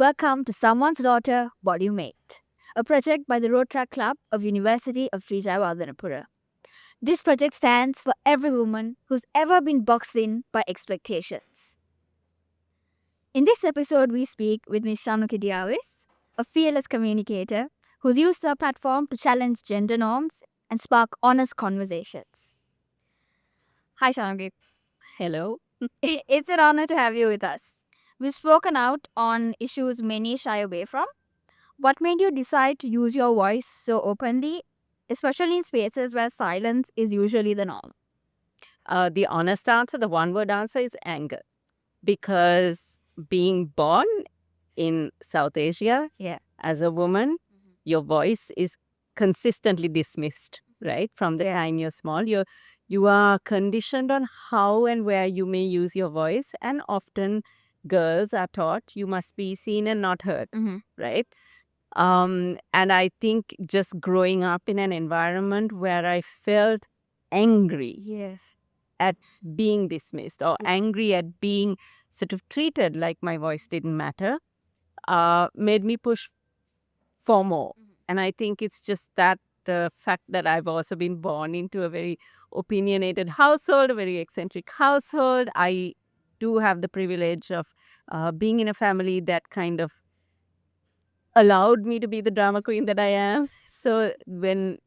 Welcome to Someone's Daughter, Volume 8, a project by the Rotaract Club of University of Sri Jayewardenepura. This project stands for every woman who's ever been boxed in by expectations. In this episode, we speak with Ms. Shanuki Diavis, a fearless communicator who's used her platform to challenge gender norms and spark honest conversations. Hi, Shanuki. Hello. It's an honor to have you with us. We've spoken out on issues many shy away from. What made you decide to use your voice so openly, especially in spaces where silence is usually the norm? The honest answer, the one-word answer is anger. Because being born in South Asia as a woman, your voice is consistently dismissed, right? From the time you're small, you are conditioned on how and where you may use your voice, and often girls are taught you must be seen and not heard, right? And I think just growing up in an environment where I felt angry at being dismissed or angry at being sort of treated like my voice didn't matter, made me push for more. And I think it's just that fact that I've also been born into a very opinionated household, a very eccentric household. I do have the privilege of being in a family that kind of allowed me to be the drama queen that I am. So when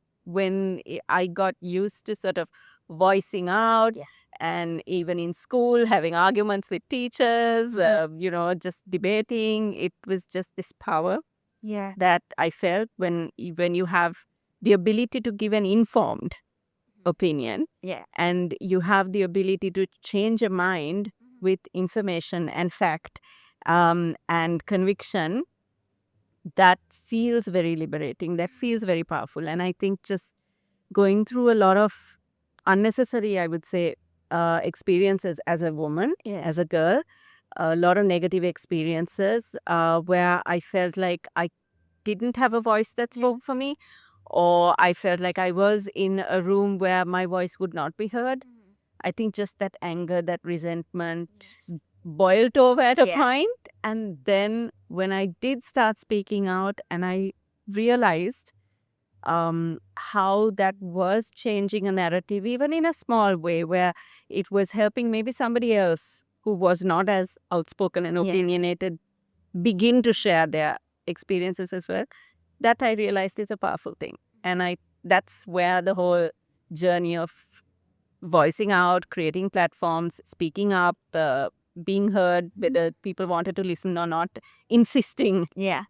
I got used to sort of voicing out, and even in school having arguments with teachers, just debating, it was just this power that I felt when you have the ability to give an informed opinion, and you have the ability to change a mind with information and fact and conviction. That feels very liberating. That feels very powerful. And I think just going through a lot of unnecessary, I would say, experiences as a woman, as a girl, a lot of negative experiences where I felt like I didn't have a voice that spoke for me, or I felt like I was in a room where my voice would not be heard. I think just that anger, that resentment boiled over at a point. And then when I did start speaking out and I realized how that was changing a narrative, even in a small way, where it was helping maybe somebody else who was not as outspoken and opinionated begin to share their experiences as well, that I realized is a powerful thing. And that's where the whole journey of voicing out, creating platforms, speaking up, being heard, whether people wanted to listen or not, insisting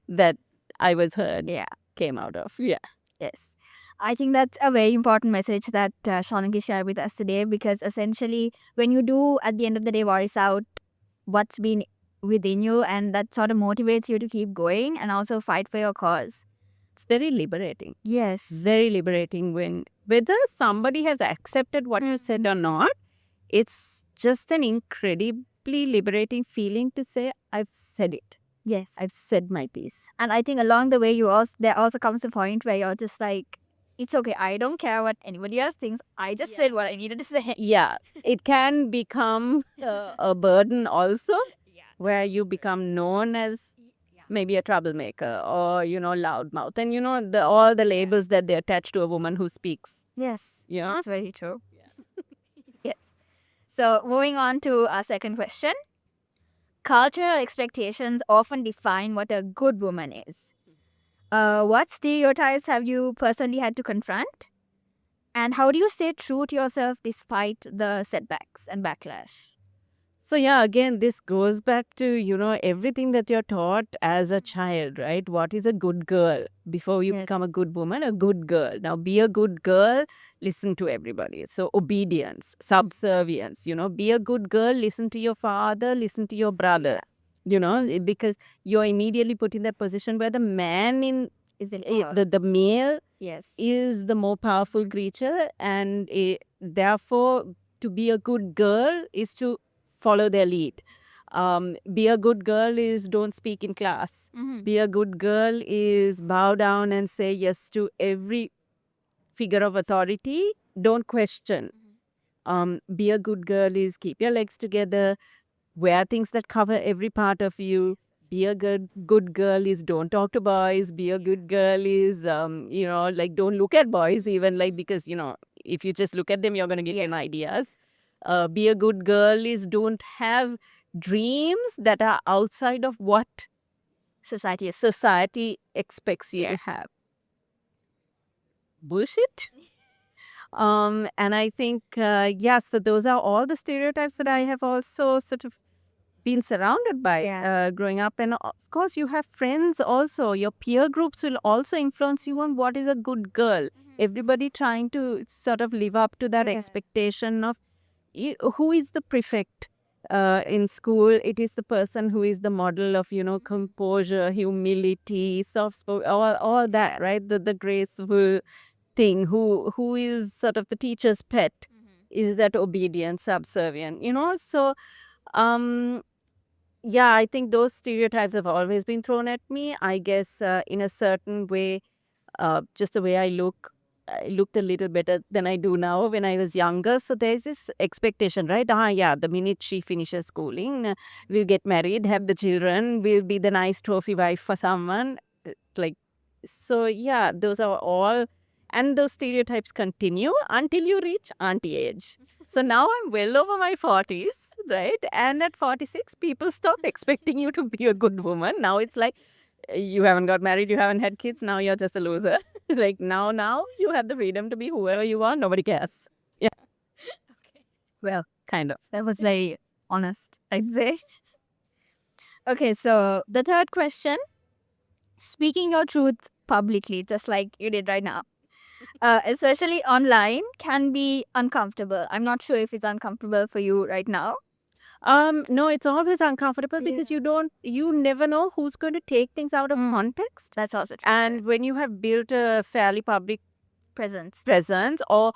that I was heard, came out of. Yes. I think that's a very important message that Shanuki shared with us today, because essentially when you do at the end of the day voice out what's been within you, and that sort of motivates you to keep going and also fight for your cause. It's very liberating. Yes. Very liberating when whether somebody has accepted what you said or not, it's just an incredibly liberating feeling to say, I've said it. Yes. I've said my piece. And I think along the way, there also comes a point where you're just like, it's okay, I don't care what anybody else thinks. I just said what I needed to say. Yeah. It can become a burden also, where you become known as maybe a troublemaker or, loudmouth. And, all the labels that they attach to a woman who speaks. Yes. Yeah. That's very true. Yes. So moving on to our second question. Cultural expectations often define what a good woman is. What stereotypes have you personally had to confront? And how do you stay true to yourself despite the setbacks and backlash? So, again, this goes back to, everything that you're taught as a child, right? What is a good girl? Before you become a good woman, a good girl. Now, be a good girl, listen to everybody. So, obedience, subservience, be a good girl, listen to your father, listen to your brother, because you're immediately put in that position where the man the male is the more powerful creature, and therefore, to be a good girl is to follow their lead. Be a good girl is don't speak in class. Be a good girl is bow down and say yes to every figure of authority. Don't question. Be a good girl is keep your legs together, wear things that cover every part of you, be a good girl is don't talk to boys. Be a good girl is, like don't look at boys even, like, because, if you just look at them, you're going to get an ideas. Be a good girl is don't have dreams that are outside of what society expects you to have. Bullshit. And I think, so those are all the stereotypes that I have also sort of been surrounded by growing up. And of course, you have friends also. Your peer groups will also influence you on what is a good girl. Everybody trying to sort of live up to that expectation of who is the prefect in school. It is the person who is the model of, composure, humility, soft spoken, all that, right? The graceful thing, who is sort of the teacher's pet, is that obedient, subservient, So, I think those stereotypes have always been thrown at me. I guess in a certain way, just the way I looked a little better than I do now when I was younger. So there's this expectation, right? The minute she finishes schooling, we'll get married, have the children, we'll be the nice trophy wife for someone. Those are all. And those stereotypes continue until you reach auntie age. So now I'm well over my 40s, right? And at 46, people stop expecting you to be a good woman. Now it's like, you haven't got married, you haven't had kids, now you're just a loser. Like now you have the freedom to be whoever you want, nobody cares. Yeah. Okay. Well, kind of. That was very honest, I'd say. Okay, so the third question, speaking your truth publicly, just like you did right now, especially online, can be uncomfortable. I'm not sure if it's uncomfortable for you right now. No, it's always uncomfortable because you never know who's going to take things out of context. That's also true. And when you have built a fairly public presence, or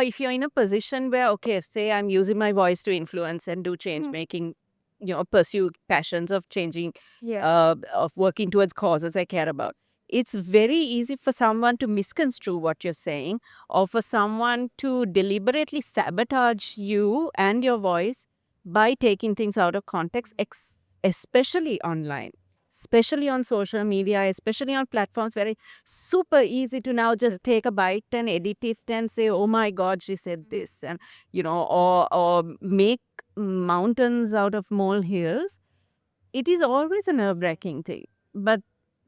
if you're in a position where, okay, say I'm using my voice to influence and do change making, pursue passions of changing, of working towards causes I care about. It's very easy for someone to misconstrue what you're saying, or for someone to deliberately sabotage you and your voice by taking things out of context, especially online, especially on social media, especially on platforms where it's super easy to now just take a bite and edit it and say, oh my God, she said this, and, or make mountains out of molehills. It is always a nerve-wracking thing. But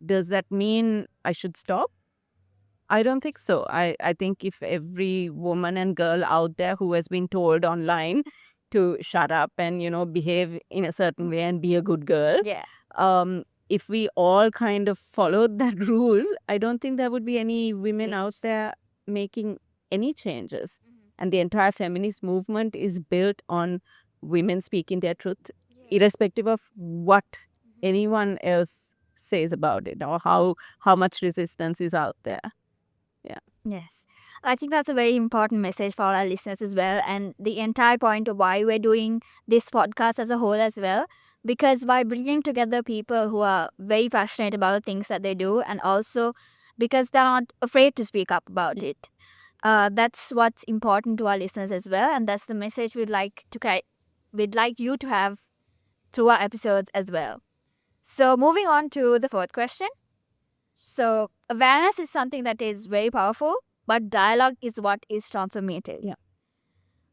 does that mean I should stop? I don't think so. I think if every woman and girl out there who has been told online to shut up and, behave in a certain way and be a good girl, if we all kind of followed that rule, I don't think there would be any women out there making any changes. And the entire feminist movement is built on women speaking their truth, irrespective of what anyone else says about it or how much resistance is out there. Yeah. Yes. I think that's a very important message for our listeners as well, and the entire point of why we're doing this podcast as a whole as well, because by bringing together people who are very passionate about the things that they do, and also because they're not afraid to speak up about it. That's what's important to our listeners as well, and that's the message we'd like you to have through our episodes as well. So moving on to the fourth question. So awareness is something that is very powerful, but dialogue is what is transformative. Yeah.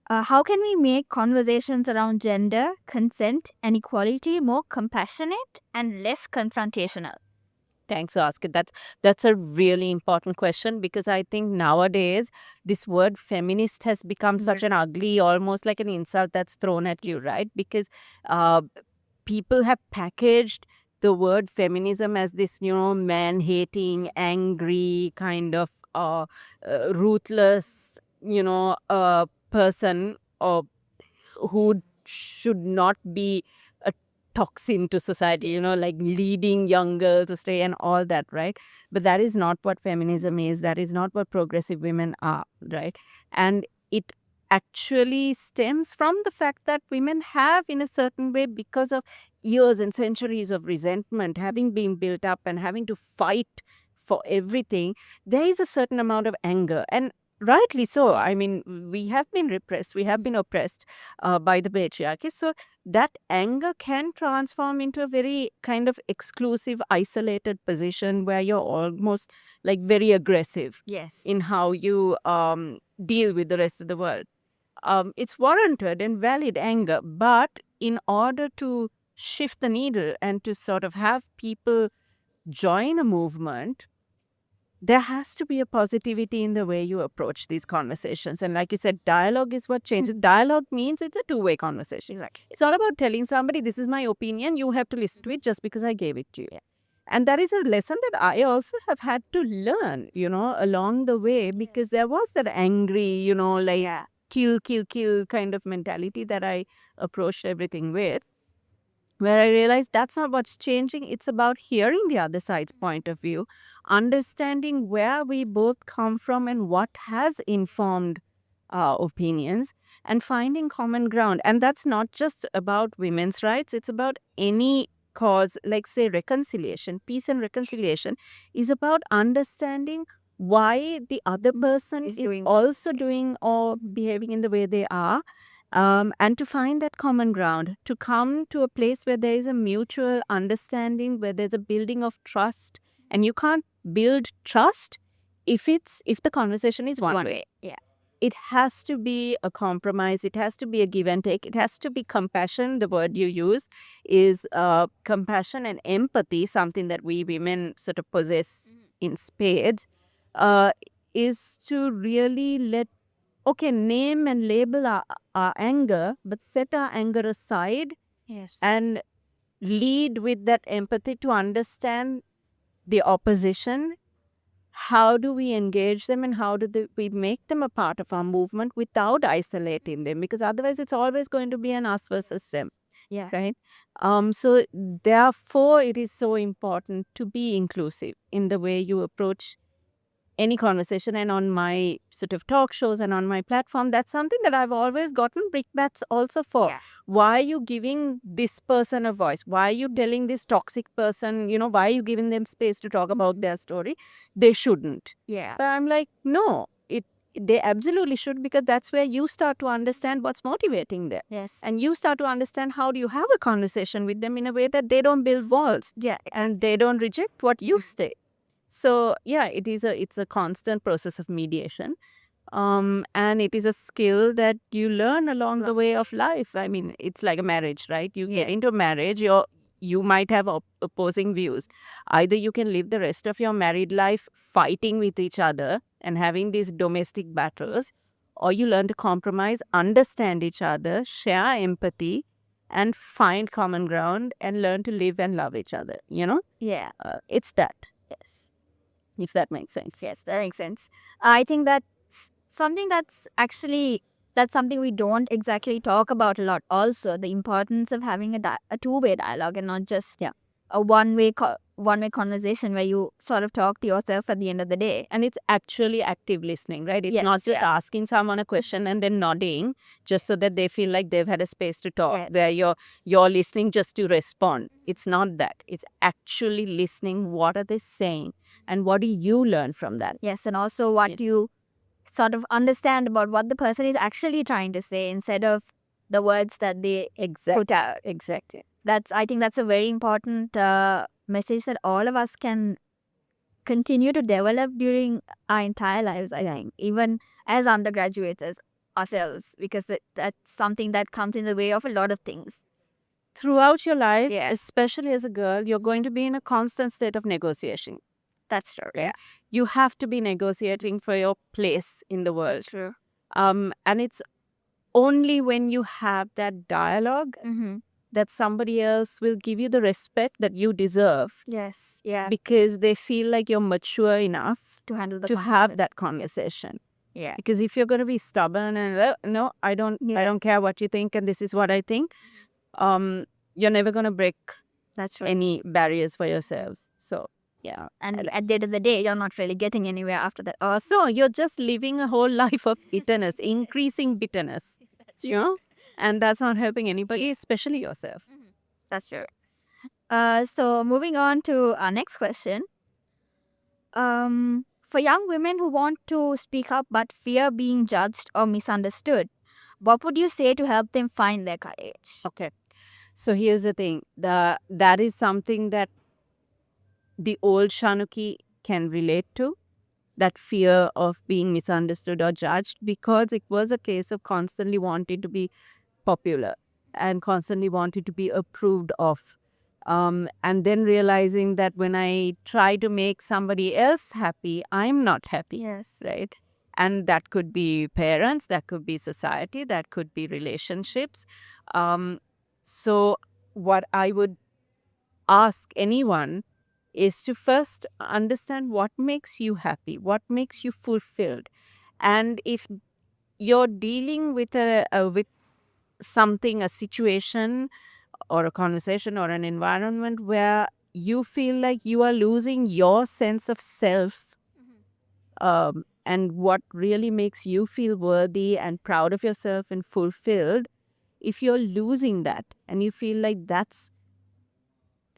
How can we make conversations around gender, consent, and equality more compassionate and less confrontational? Thanks for asking. That's a really important question, because I think nowadays this word feminist has become such an ugly, almost like an insult that's thrown at you, right? Because people have packaged the word feminism as this, man-hating, angry, kind of ruthless, person who should not be a toxin to society, like leading young girls astray and all that, right? But that is not what feminism is. That is not what progressive women are, right? And it actually stems from the fact that women have, in a certain way, because of years and centuries of resentment having been built up and having to fight for everything, there is a certain amount of anger. And rightly so. I mean, we have been repressed, we have been oppressed by the patriarchy. So that anger can transform into a very kind of exclusive, isolated position where you're almost like very aggressive in how you deal with the rest of the world. It's warranted and valid anger, but in order to shift the needle and to sort of have people join a movement, there has to be a positivity in the way you approach these conversations. And like you said, dialogue is what changes. Dialogue means it's a two-way conversation. Exactly. It's not about telling somebody, this is my opinion, you have to listen to it just because I gave it to you. And that is a lesson that I also have had to learn, along the way, because there was that angry, kill, kill, kill kind of mentality that I approached everything with, where I realized that's not what's changing. It's about hearing the other side's point of view, understanding where we both come from and what has informed our opinions, and finding common ground. And that's not just about women's rights. It's about any cause, like say reconciliation. Peace and reconciliation is about understanding why the other person is also doing or behaving in the way they are. And to find that common ground, to come to a place where there is a mutual understanding, where there's a building of trust. And you can't build trust if the conversation is one way. It has to be a compromise. It has to be a give and take. It has to be compassion. The word you use is compassion and empathy, something that we women sort of possess in spades, is to really name and label our anger, but set our anger aside and lead with that empathy to understand the opposition. How do we engage them, and how do we make them a part of our movement without isolating them? Because otherwise it's always going to be an us versus them. Right? So therefore it is so important to be inclusive in the way you approach any conversation. And on my sort of talk shows and on my platform, that's something that I've always gotten brickbats also for. Why are you giving this person a voice? Why are you telling this toxic person, why are you giving them space to talk about their story? They shouldn't. But I'm like, no, they absolutely should, because that's where you start to understand what's motivating them. And you start to understand how do you have a conversation with them in a way that they don't build walls and they don't reject what you say. So it's a constant process of mediation, and it is a skill that you learn along the way of life. I mean, it's like a marriage, right? You get into a marriage, you might have opposing views. Either you can live the rest of your married life fighting with each other and having these domestic battles, or you learn to compromise, understand each other, share empathy, and find common ground and learn to live and love each other. It's that. If that makes sense. Yes, that makes sense. I think that's something we don't exactly talk about a lot. Also, the importance of having a two-way dialogue and not just a one-way conversation where you sort of talk to yourself at the end of the day. And it's actually active listening, right? It's not just asking someone a question and then nodding just so that they feel like they've had a space to talk, where you're listening just to respond. It's not that. It's actually listening. What are they saying? And what do you learn from that? Yes, and also what you sort of understand about what the person is actually trying to say instead of the words that they put out. Exactly. I think that's a very important message that all of us can continue to develop during our entire lives, I think, even as undergraduates, as ourselves, because that's something that comes in the way of a lot of things. Throughout your life, especially as a girl, you're going to be in a constant state of negotiation. That's true. You have to be negotiating for your place in the world. That's true. And it's only when you have that dialogue that somebody else will give you the respect that you deserve. Because they feel like you're mature enough to handle have that conversation. Because if you're going to be stubborn and no, I don't care what you think and this is what I think, you're never going to break any barriers for yourselves. So and at the end of the day, you're not really getting anywhere after that. So you're just living a whole life of bitterness, increasing bitterness, and that's not helping anybody, especially yourself. That's true. So moving on to our next question. For young women who want to speak up but fear being judged or misunderstood, what would you say to help them find their courage? Okay. So here's the thing. That is something that the old Shanuki can relate to, that fear of being misunderstood or judged, because it was a case of constantly wanting to be popular and constantly wanted to be approved of. And then realizing that when I try to make somebody else happy, I'm not happy. Yes. Right? And that could be parents, that could be society, that could be relationships. So what I would ask anyone is to first understand what makes you happy, what makes you fulfilled. And if you're dealing with with something, a situation or a conversation or an environment where you feel like you are losing your sense of self, and what really makes you feel worthy and proud of yourself and fulfilled, if you're losing that and you feel like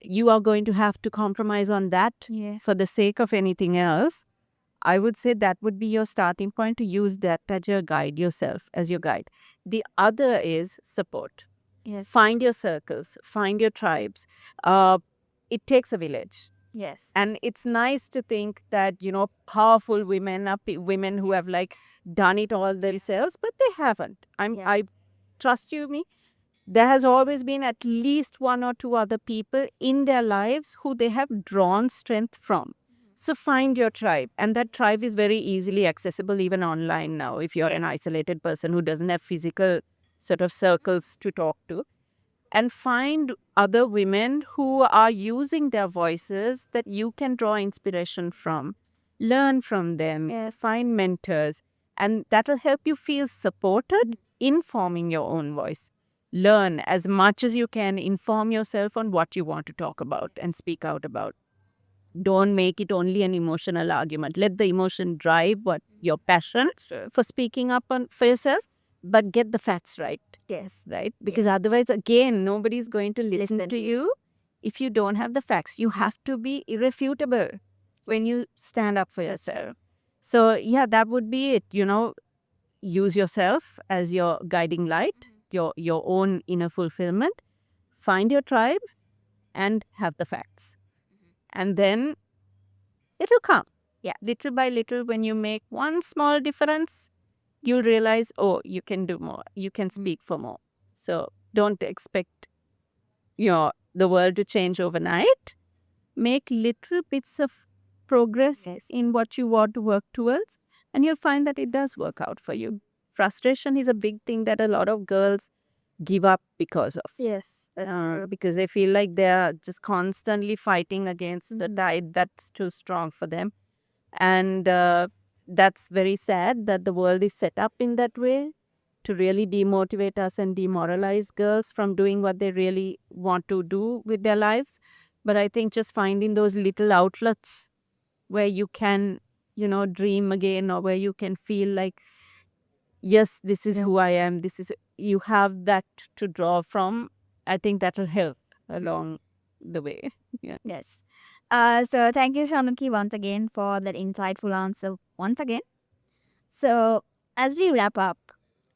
you are going to have to compromise on that for the sake of anything else, I would say that would be your starting point, to use that as your guide, yourself as your guide. The other is support. Yes. Find your circles, find your tribes. It takes a village. Yes. And it's nice to think that, powerful women are women who have done it all themselves, but they haven't. I trust me. There has always been at least one or two other people in their lives who they have drawn strength from. So find your tribe. And that tribe is very easily accessible even online now, if you're an isolated person who doesn't have physical sort of circles to talk to. And find other women who are using their voices that you can draw inspiration from. Learn from them. Find mentors. And that will help you feel supported in forming your own voice. Learn as much as you can. Inform yourself on what you want to talk about and speak out about. Don't make it only an emotional argument. Let the emotion drive what your passion for speaking up for yourself, but get the facts right. Yes. Right? Because otherwise, again, nobody's going to listen to you if you don't have the facts. You have to be irrefutable when you stand up for yourself. So, yeah, that would be it. Use yourself as your guiding light, your own inner fulfillment. Find your tribe and have the facts. And then it'll come. Yeah. Little by little, when you make one small difference, you'll realize, oh, you can do more. You can speak for more. So don't expect the world to change overnight. Make little bits of progress in what you want to work towards, and you'll find that it does work out for you. Frustration is a big thing that a lot of girls give up because of. Yes. Because they feel like they're just constantly fighting against the tide that's too strong for them. And that's very sad that the world is set up in that way, to really demotivate us and demoralize girls from doing what they really want to do with their lives. But I think just finding those little outlets where you can, dream again, or where you can feel like, yes, this is who I am. You have that to draw from. I think that will help along the way. Yeah. Yes. So thank you, Shanuki, once again for that insightful answer once again. So as we wrap up,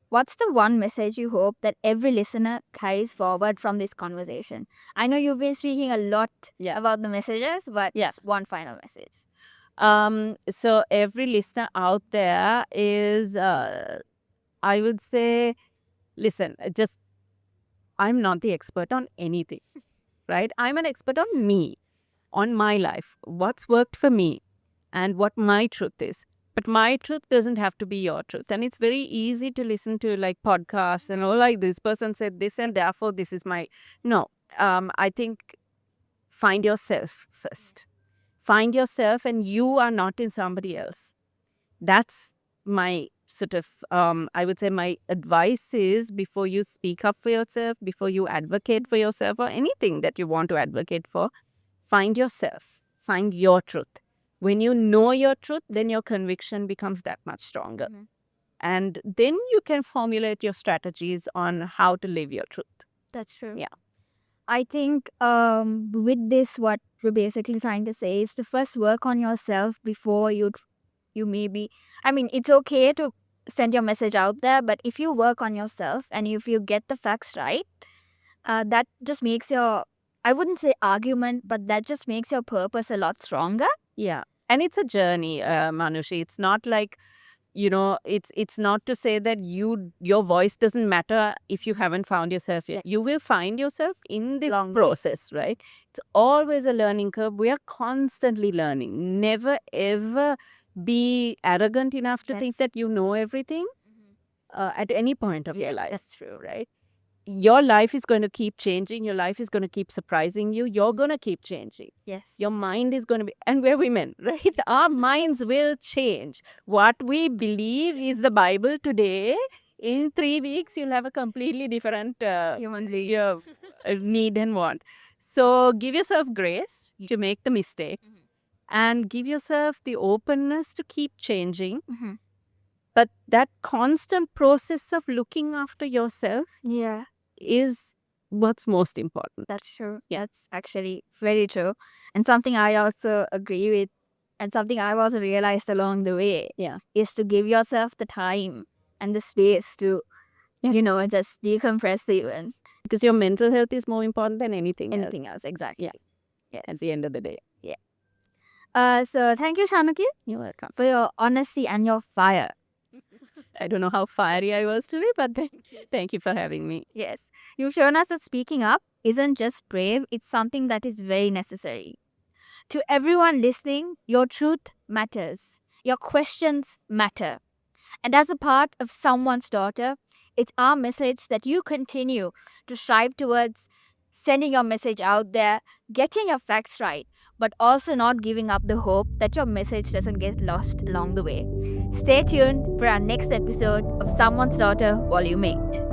what's the one message you hope that every listener carries forward from this conversation? I know you've been speaking a lot about the messages, but one final message. So every listener out there is, I would say, listen, I'm not the expert on anything, right? I'm an expert on me, on my life, what's worked for me, and what my truth is. But my truth doesn't have to be your truth. And it's very easy to listen to podcasts and this person said this and therefore this is my... No, I think find yourself first. Find yourself, and you are not in somebody else. That's my sort of, I would say my advice is, before you speak up for yourself, before you advocate for yourself or anything that you want to advocate for, find yourself, find your truth. When you know your truth, then your conviction becomes that much stronger. And then you can formulate your strategies on how to live your truth. That's true. Yeah. I think with this, what we're basically trying to say is to first work on yourself before you You may be, I mean, it's okay to send your message out there, but if you work on yourself and if you get the facts right, that just makes your, I wouldn't say argument, but that just makes your purpose a lot stronger. Yeah. And it's a journey, Manushi. It's not like, it's not to say that your voice doesn't matter if you haven't found yourself yet. Yeah. You will find yourself in this Long way. process, right? It's always a learning curve. We are constantly learning. Never, ever be arrogant enough to think Yes. that you know everything at any point of your life. That's true. Right? Your life is going to keep changing. Your life is going to keep surprising you. You're going to keep changing. Yes. Your mind is going to be, and we're women, right? Our minds will change. What we believe is the Bible today, in 3 weeks, you'll have a completely different Human being. need and want. So give yourself grace to make the mistake and give yourself the openness to keep changing. But that constant process of looking after yourself Yeah. is what's most important. That's true. Yeah. That's actually very true. And something I also agree with, and something I've also realized along the way, is to give yourself the time and the space to, just decompress even. Because your mental health is more important than anything else. Exactly. Yeah. Yes. At the end of the day. So thank you, Shanaki, You're welcome. for your honesty and your fire. I don't know how fiery I was today, but thank you for having me. Yes. You've shown us that speaking up isn't just brave, it's something that is very necessary. To everyone listening, your truth matters. Your questions matter. And as a part of someone's daughter, it's our message that you continue to strive towards sending your message out there, getting your facts right, but also not giving up the hope that your message doesn't get lost along the way. Stay tuned for our next episode of Someone's Daughter Volume 8.